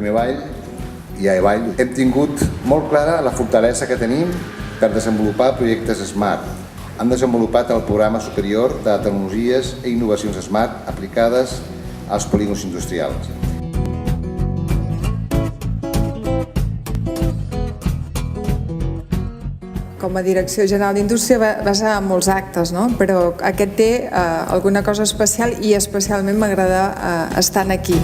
Premi Vall i a Vall hem tingut molt clara la fortalesa que tenim per desenvolupar projectes SMART. Han desenvolupat el programa superior de tecnologies i innovacions SMART aplicades als polígons industrials. Com a Direcció General d'Indústria vas a molts actes, no? Però aquest té alguna cosa especial i especialment m'agrada estar aquí.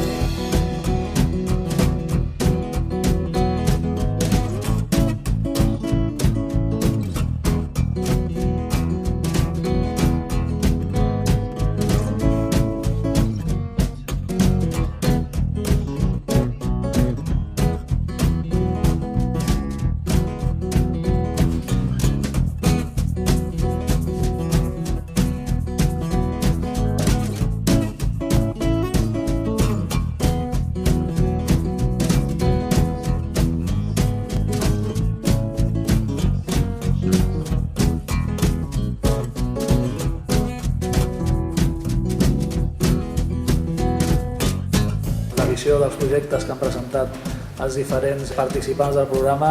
La visió dels projectes que han presentat els diferents participants del programa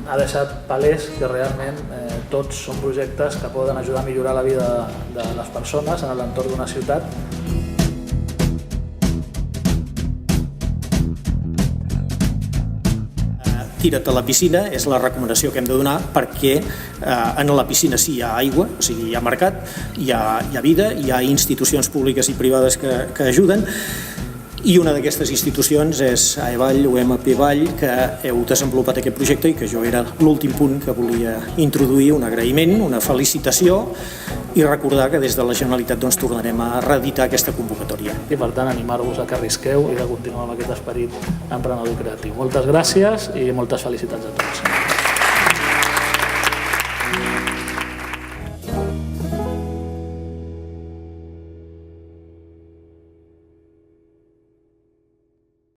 ha deixat palès que realment tots són projectes que poden ajudar a millorar la vida de les persones en l'entorn d'una ciutat. Tira't a la piscina és la recomanació que hem de donar perquè en la piscina sí hi ha aigua, o sigui, hi ha mercat, hi ha vida, hi ha institucions públiques i privades que ajuden. I una d'aquestes institucions és AEVall o MP Vall, que heu desenvolupat aquest projecte i que jo era l'últim punt que volia introduir, un agraïment, una felicitació i recordar que des de la Generalitat tornarem a reeditar aquesta convocatòria. I per tant animar-vos a que arrisqueu i de continuar amb aquest esperit emprenedor i creatiu. Moltes gràcies i moltes felicitats a tots.